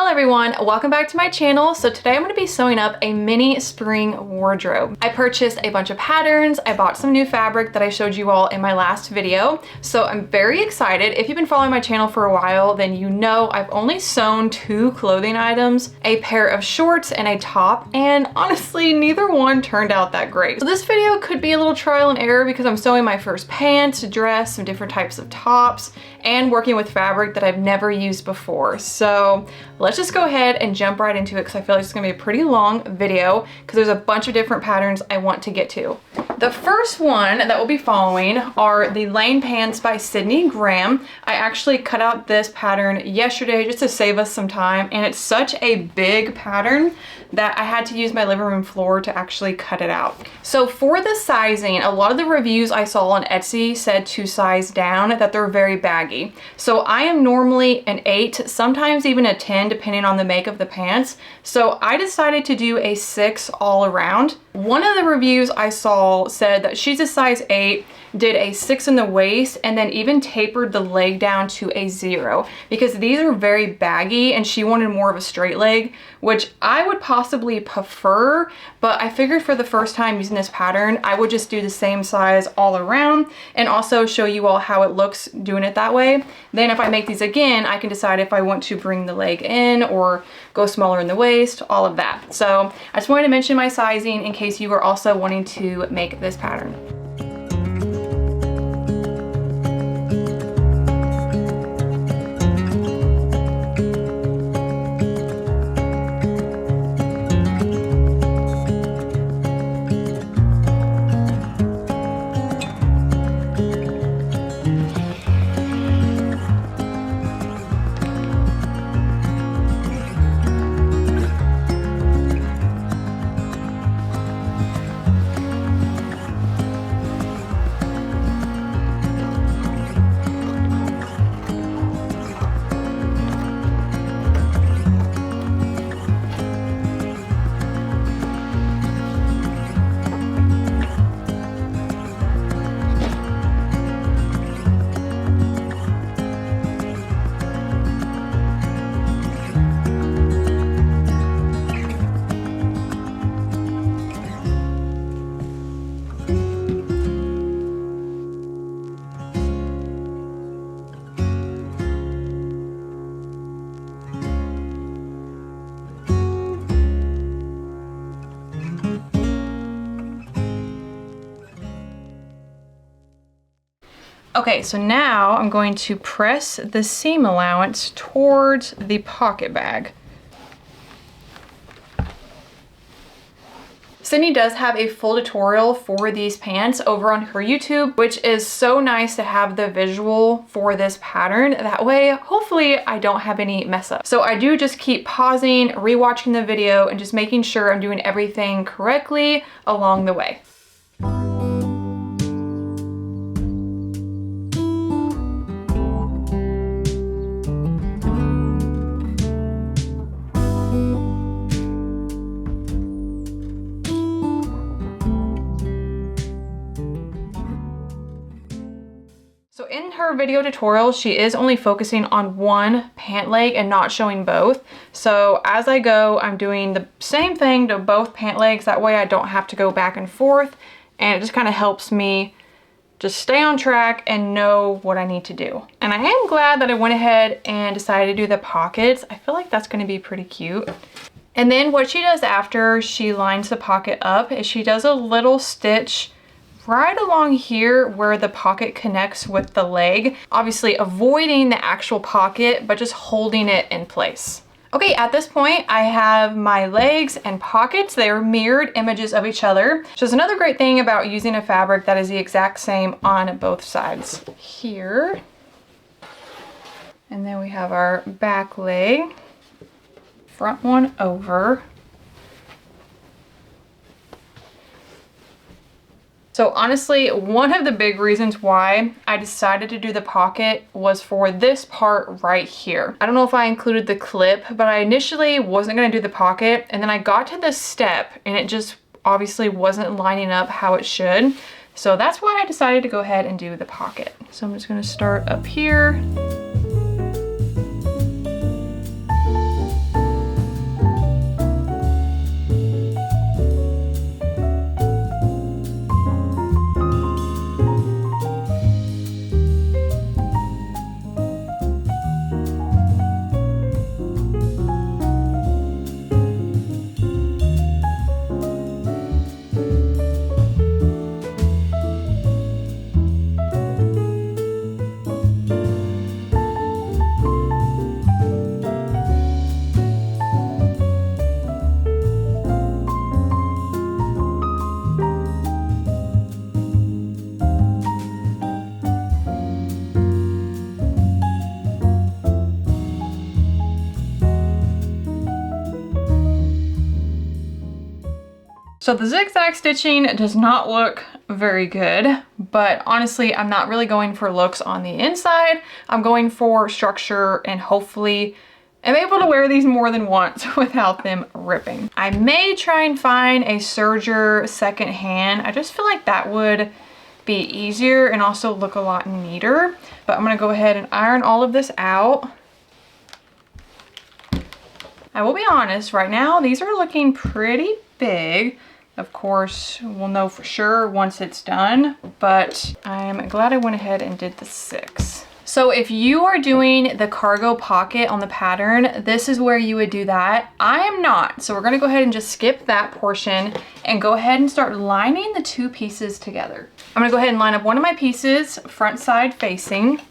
Hello everyone, welcome back to my channel. So today I'm going to be sewing up a mini spring wardrobe. I purchased a bunch of patterns, I bought some new fabric that I showed you all in my last video. So I'm very excited. If you've been following my channel for a while, then you know I've only sewn 2 clothing items, a pair of shorts and a top, and honestly neither one turned out that great. So this video could be a little trial and error because I'm sewing my first pants, dress, some different types of tops, and working with fabric that I've never used before. So let's just go ahead and jump right into it because I feel like it's gonna be a pretty long video because there's a bunch of different patterns I want to get to. The first one that we'll be following are the Lane Pants by Sydney Graham. I actually cut out this pattern yesterday just to save us some time, and it's such a big pattern that I had to use my living room floor to actually cut it out. So for the sizing, a lot of the reviews I saw on Etsy said to size down, that they're very baggy. So I am normally an 8, sometimes even a 10, depending on the make of the pants. So I decided to do a 6 all around. One of the reviews I saw said that she's a size 8, did a 6 in the waist, and then even tapered the leg down to a 0 because these are very baggy and she wanted more of a straight leg, which I would possibly prefer, but I figured for the first time using this pattern, I would just do the same size all around and also show you all how it looks doing it that way. Then if I make these again, I can decide if I want to bring the leg in or go smaller in the waist, all of that. So I just wanted to mention my sizing in case you were also wanting to make this pattern. Okay, so now I'm going to press the seam allowance towards the pocket bag. Sydney does have a full tutorial for these pants over on her YouTube, which is so nice to have the visual for this pattern. That way, hopefully I don't have any mess ups. So I do just keep pausing, rewatching the video, and just making sure I'm doing everything correctly along the way. So in her video tutorial, she is only focusing on one pant leg and not showing both. So as I go, I'm doing the same thing to both pant legs. That way I don't have to go back and forth, and it just kind of helps me just stay on track and know what I need to do. And I am glad that I went ahead and decided to do the pockets. I feel like that's going to be pretty cute. And then what she does after she lines the pocket up is she does a little stitch right along here where the pocket connects with the leg, obviously avoiding the actual pocket, but just holding it in place. Okay, at this point, I have my legs and pockets. They are mirrored images of each other. So there's another great thing about using a fabric that is the exact same on both sides. Here, and then we have our back leg, front one over. So honestly, one of the big reasons why I decided to do the pocket was for this part right here. I don't know if I included the clip, but I initially wasn't gonna do the pocket, and then I got to this step and it just obviously wasn't lining up how it should. So that's why I decided to go ahead and do the pocket. So I'm just gonna start up here. So the zigzag stitching does not look very good, but honestly, I'm not really going for looks on the inside. I'm going for structure, and hopefully I'm able to wear these more than once without them ripping. I may try and find a serger second hand. I just feel like that would be easier and also look a lot neater, but I'm gonna go ahead and iron all of this out. I will be honest, right now, these are looking pretty big. Of course, we'll know for sure once it's done, but I'm glad I went ahead and did the 6. So if you are doing the cargo pocket on the pattern, this is where you would do that. I am not, so we're gonna go ahead and just skip that portion and go ahead and start lining the 2 pieces together. I'm gonna go ahead and line up one of my pieces front side facing,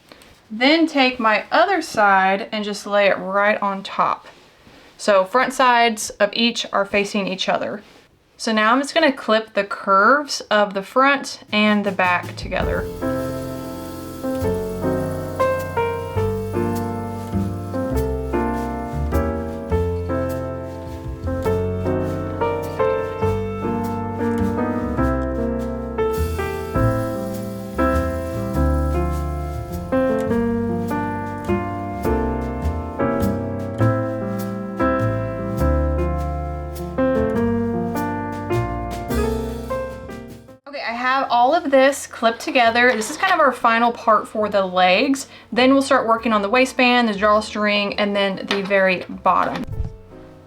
then take my other side and just lay it right on top. So front sides of each are facing each other. So now I'm just gonna clip the curves of the front and the back together. All of this clipped together. This is kind of our final part for the legs. Then we'll start working on the waistband, the drawstring, and then the very bottom.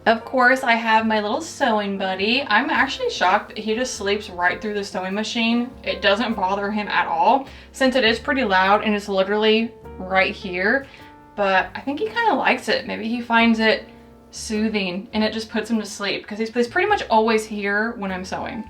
Of course, I have my little sewing buddy. I'm actually shocked he just sleeps right through the sewing machine. It doesn't bother him at all, since it is pretty loud and it's literally right here. But I think he kind of likes it. Maybe he finds it soothing and it just puts him to sleep, because he's pretty much always here when I'm sewing.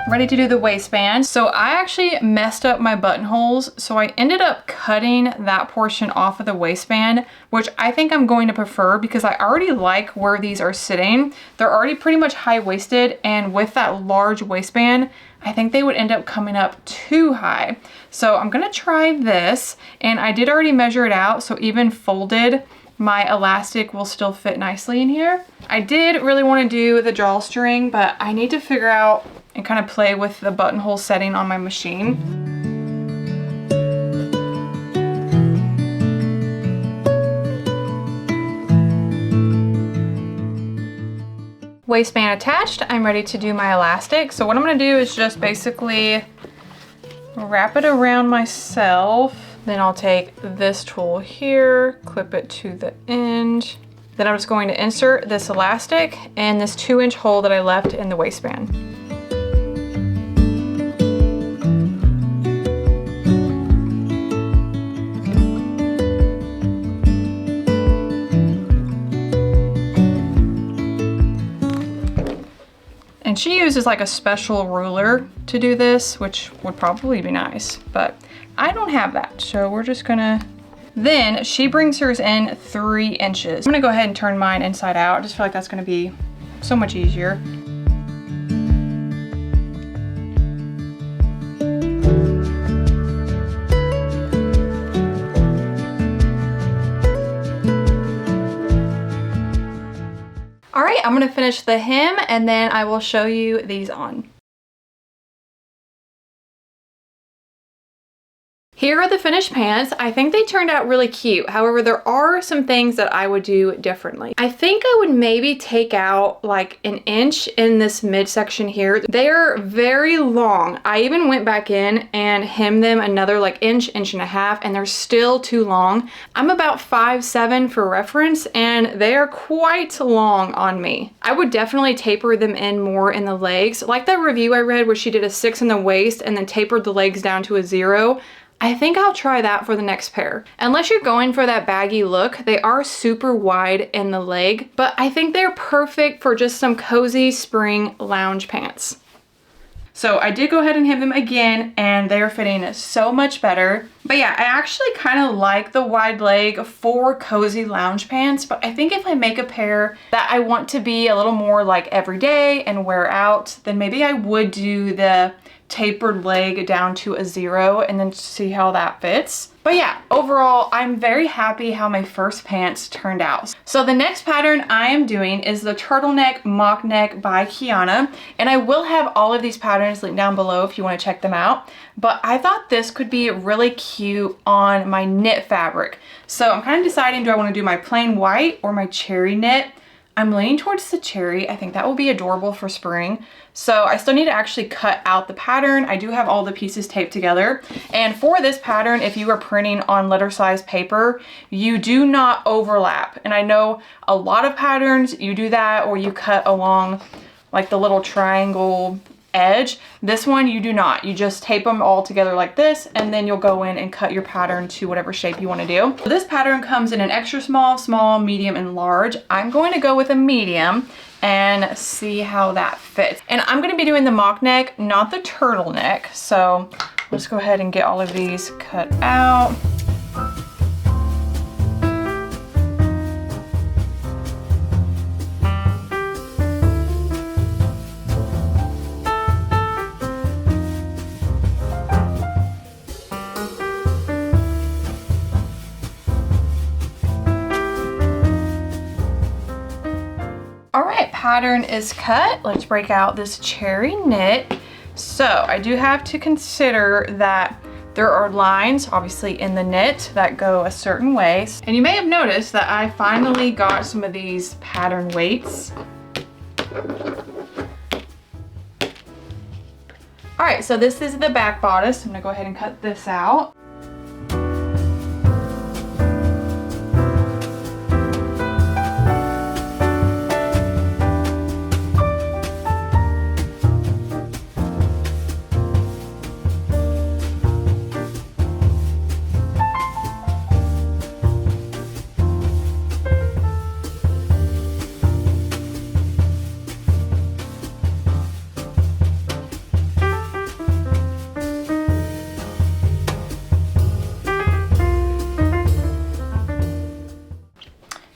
Ready to do the waistband. So I actually messed up my buttonholes, so I ended up cutting that portion off of the waistband, which I think I'm going to prefer because I already like where these are sitting. They're already pretty much high-waisted, and with that large waistband, I think they would end up coming up too high. So I'm gonna try this, and I did already measure it out, so even folded, my elastic will still fit nicely in here. I did really want to do the drawstring, but I need to figure out and kind of play with the buttonhole setting on my machine. Waistband attached, I'm ready to do my elastic. So what I'm gonna do is just basically wrap it around myself. Then I'll take this tool here, clip it to the end. Then I'm just going to insert this elastic in this 2-inch hole that I left in the waistband. And she uses like a special ruler to do this, which would probably be nice, but I don't have that. So we're just gonna, then she brings hers in 3 inches. I'm gonna go ahead and turn mine inside out. I just feel like that's gonna be so much easier. All right, I'm gonna finish the hem and then I will show you these on. Here are the finished pants. I think they turned out really cute. However, there are some things that I would do differently. I think I would maybe take out like 1 inch in this midsection here. They're very long. I even went back in and hemmed them another like inch, inch and a half, and they're still too long. I'm about 5'7" for reference, and they are quite long on me. I would definitely taper them in more in the legs. Like that review I read where she did a 6 in the waist and then tapered the legs down to a 0. I think I'll try that for the next pair. Unless you're going for that baggy look, they are super wide in the leg, but I think they're perfect for just some cozy spring lounge pants. So I did go ahead and hem them again, and they are fitting so much better. But yeah, I actually kind of like the wide leg for cozy lounge pants, but I think if I make a pair that I want to be a little more like everyday and wear out, then maybe I would do the tapered leg down to a 0 and then see how that fits. But yeah, overall, I'm very happy how my first pants turned out. So the next pattern I am doing is the turtleneck mock neck by Kiana. And I will have all of these patterns linked down below if you want to check them out. But I thought this could be really cute on my knit fabric. So I'm kind of deciding, do I want to do my plain white or my cherry knit? I'm leaning towards the cherry. I think that will be adorable for spring. So I still need to actually cut out the pattern. I do have all the pieces taped together. And for this pattern, if you are printing on letter size paper, you do not overlap. And I know a lot of patterns, you do that or you cut along like the little triangle edge. This one you do not. You just tape them all together like this, and then you'll go in and cut your pattern to whatever shape you want to do. So this pattern comes in an extra small, small, medium, and large. I'm going to go with a medium and see how that fits. And I'm going to be doing the mock neck, not the turtleneck. So let's go ahead and get all of these cut out. All right, pattern is cut. Let's break out this cherry knit. So I do have to consider that there are lines, obviously, in the knit that go a certain way. And you may have noticed that I finally got some of these pattern weights. All right, so this is the back bodice. I'm gonna go ahead and cut this out.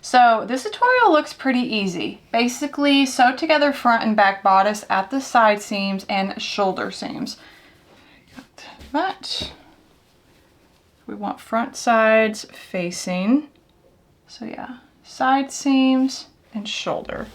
So this tutorial looks pretty easy. Basically, sew together front and back bodice at the side seams and shoulder seams. Got that. We want front sides facing. So yeah, side seams and shoulder.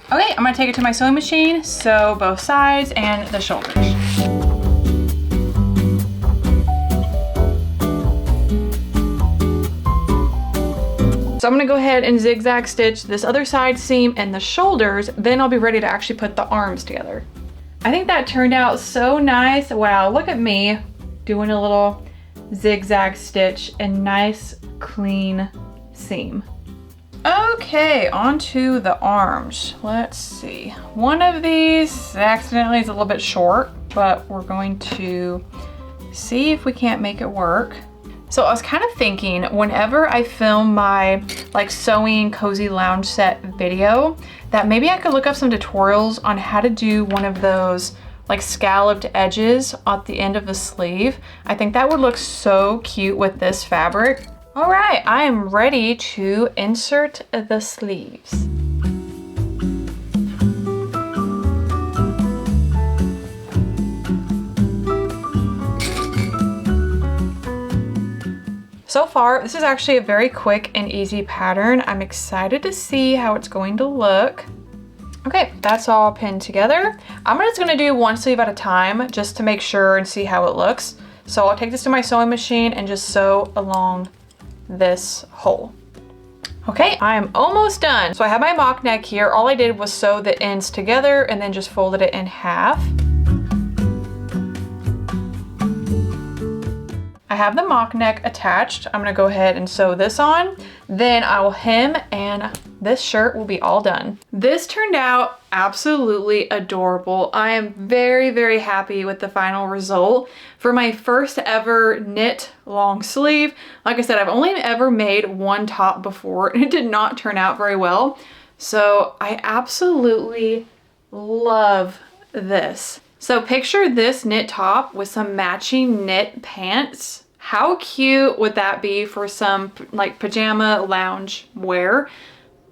Okay, I'm gonna take it to my sewing machine, sew both sides and the shoulders. So I'm gonna go ahead and zigzag stitch this other side seam and the shoulders, then I'll be ready to actually put the arms together. I think that turned out so nice. Wow, look at me doing a little zigzag stitch and nice clean seam. Okay, onto the arms. Let's see. One of these accidentally is a little bit short, but we're going to see if we can't make it work. So I was kind of thinking, whenever I film my like sewing cozy lounge set video, that maybe I could look up some tutorials on how to do one of those like scalloped edges at the end of the sleeve. I think that would look so cute with this fabric. All right, I am ready to insert the sleeves. So far, this is actually a very quick and easy pattern. I'm excited to see how it's going to look. Okay, that's all pinned together. I'm just gonna do one sleeve at a time just to make sure and see how it looks. So I'll take this to my sewing machine and just sew along this hole. Okay, I am almost done. So I have my mock neck here. All I did was sew the ends together and then just folded it in half. I have the mock neck attached. I'm gonna go ahead and sew this on. Then I will hem and this shirt will be all done. This turned out absolutely adorable. I am very, very happy with the final result. For my first ever knit long sleeve, like I said, I've only ever made one top before and it did not turn out very well. So I absolutely love this. So picture this knit top with some matching knit pants. How cute would that be for some like pajama lounge wear?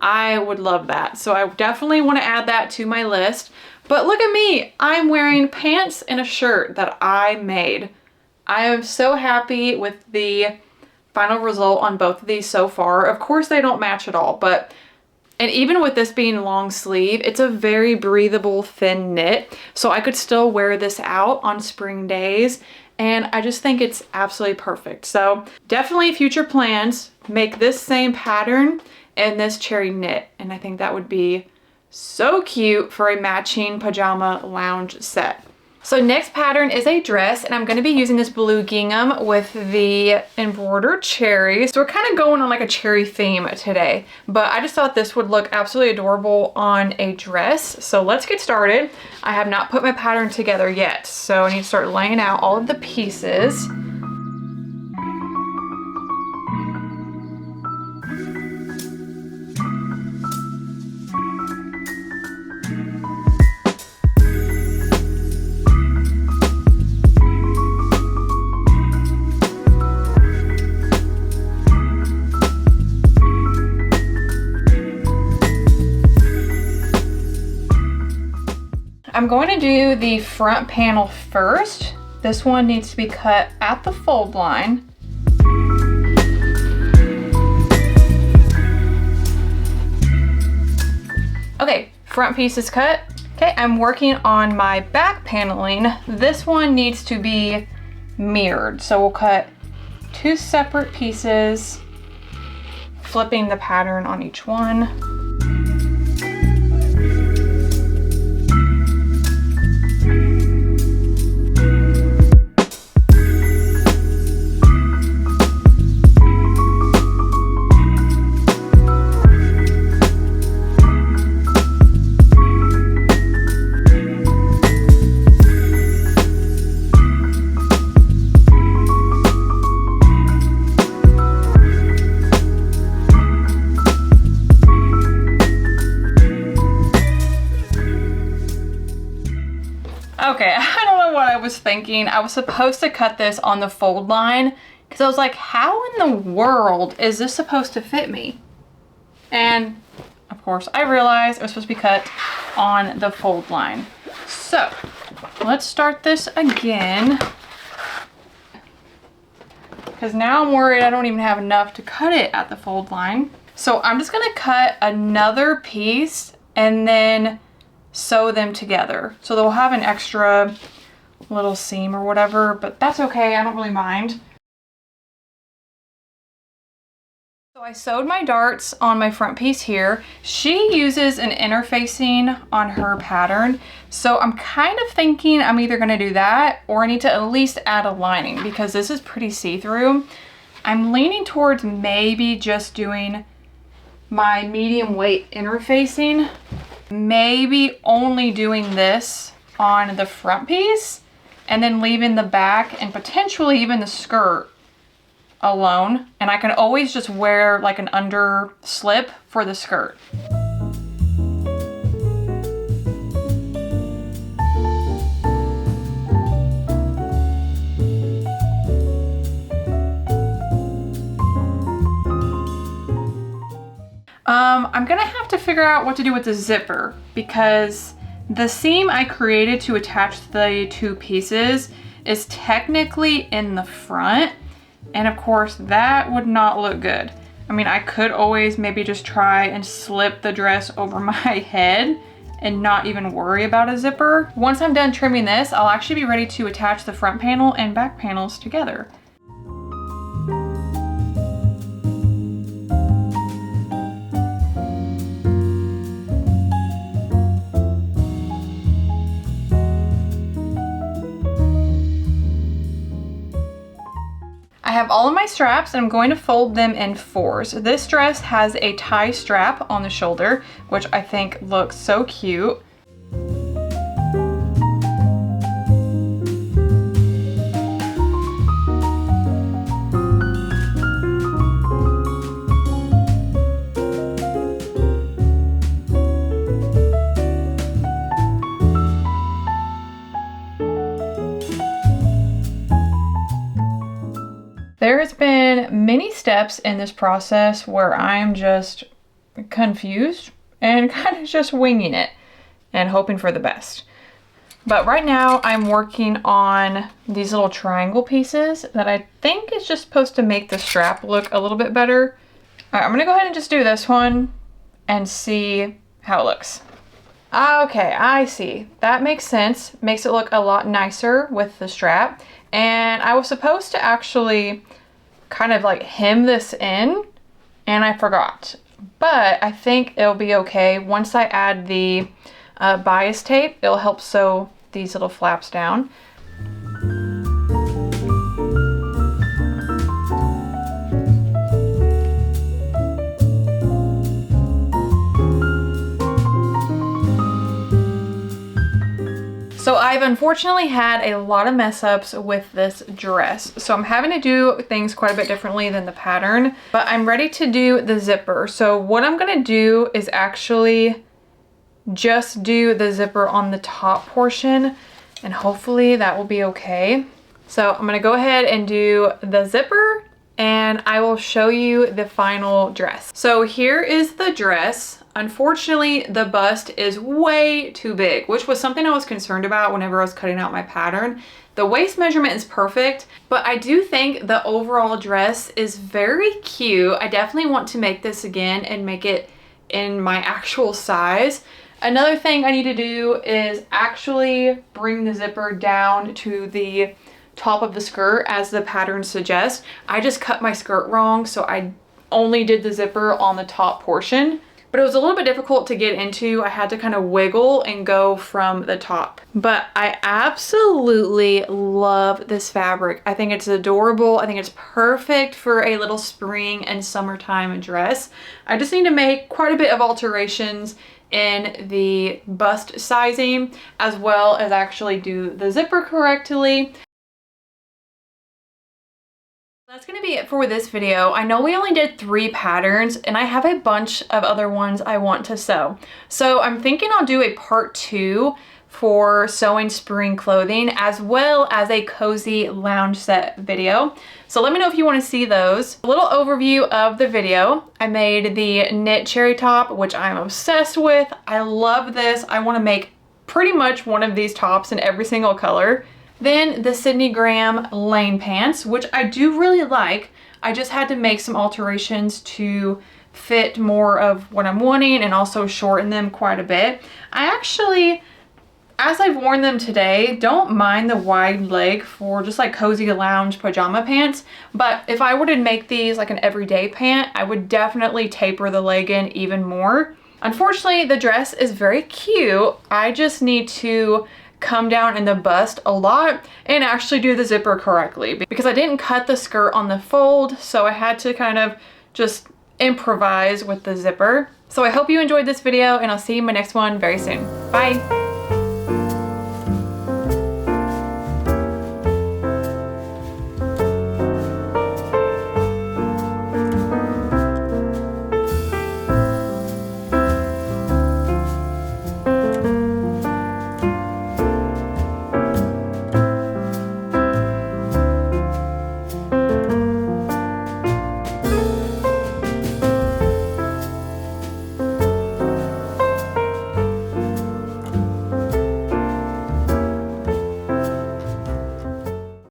I would love that. So I definitely want to add that to my list. But look at me, I'm wearing pants and a shirt that I made. I am so happy with the final result on both of these so far. Of course they don't match at all, and even with this being long sleeve, it's a very breathable thin knit. So I could still wear this out on spring days. And I just think it's absolutely perfect. So definitely future plans, make this same pattern and this cherry knit. And I think that would be so cute for a matching pajama lounge set. So next pattern is a dress, and I'm going to be using this blue gingham with the embroidered cherries. So we're kind of going on like a cherry theme today, but I just thought this would look absolutely adorable on a dress. So let's get started. I have not put my pattern together yet, so I need to start laying out all of the pieces. I'm going to do the front panel first. This one needs to be cut at the fold line. Okay, front piece is cut. Okay, I'm working on my back paneling. This one needs to be mirrored. So we'll cut two separate pieces, flipping the pattern on each one. Okay, I don't know what I was thinking. I was supposed to cut this on the fold line because I was like, how in the world is this supposed to fit me? And of course I realized it was supposed to be cut on the fold line. So let's start this again, because now I'm worried I don't even have enough to cut it at the fold line. So I'm just gonna cut another piece and then sew them together. So they'll have an extra little seam or whatever, but that's okay, I don't really mind. So I sewed my darts on my front piece here. She uses an interfacing on her pattern, so I'm kind of thinking I'm either gonna do that or I need to at least add a lining because this is pretty see-through. I'm leaning towards maybe just doing my medium weight interfacing. Maybe only doing this on the front piece and then leaving the back and potentially even the skirt alone. And I can always just wear like an under slip for the skirt. I'm gonna have to figure out what to do with the zipper because the seam I created to attach the two pieces is technically in the front, and of course that would not look good. I mean, I could always maybe just try and slip the dress over my head and not even worry about a zipper. Once I'm done trimming this, I'll actually be ready to attach the front panel and back panels together. I have all of my straps and I'm going to fold them in fours. This dress has a tie strap on the shoulder, which I think looks so cute. There has been many steps in this process where I'm just confused and kind of just winging it and hoping for the best. But right now I'm working on these little triangle pieces that I think is just supposed to make the strap look a little bit better. All right, I'm gonna go ahead and just do this one and see how it looks. Okay, I see. That makes sense. Makes it look a lot nicer with the strap. And I was supposed to actually kind of like hem this in, and I forgot. But I think it'll be okay. Once I add the bias tape, it'll help sew these little flaps down. So I've unfortunately had a lot of mess ups with this dress. So I'm having to do things quite a bit differently than the pattern, but I'm ready to do the zipper. So what I'm gonna do is actually just do the zipper on the top portion, and hopefully that will be okay. So I'm gonna go ahead and do the zipper and I will show you the final dress. So here is the dress. Unfortunately, the bust is way too big, which was something I was concerned about whenever I was cutting out my pattern. The waist measurement is perfect, but I do think the overall dress is very cute. I definitely want to make this again and make it in my actual size. Another thing I need to do is actually bring the zipper down to the top of the skirt as the pattern suggests. I just cut my skirt wrong, so I only did the zipper on the top portion, but it was a little bit difficult to get into. I had to kind of wiggle and go from the top. But I absolutely love this fabric. I think it's adorable. I think it's perfect for a little spring and summertime dress. I just need to make quite a bit of alterations in the bust sizing, as well as actually do the zipper correctly. That's gonna be it for this video. I know we only did 3 patterns and I have a bunch of other ones I want to sew. So I'm thinking I'll do a part 2 for sewing spring clothing, as well as a cozy lounge set video. So let me know if you want to see those. A little overview of the video. I made the knit cherry top, which I'm obsessed with. I love this. I want to make pretty much one of these tops in every single color. Then the Sydney Graham lane pants, which I do really like. I just had to make some alterations to fit more of what I'm wanting and also shorten them quite a bit. I actually, as I've worn them today, don't mind the wide leg for just like cozy lounge pajama pants. But if I were to make these like an everyday pant, I would definitely taper the leg in even more. Unfortunately, the dress is very cute. I just need to come down in the bust a lot and actually do the zipper correctly, because I didn't cut the skirt on the fold, so I had to kind of just improvise with the zipper. So I hope you enjoyed this video and I'll see you in my next one very soon. Bye!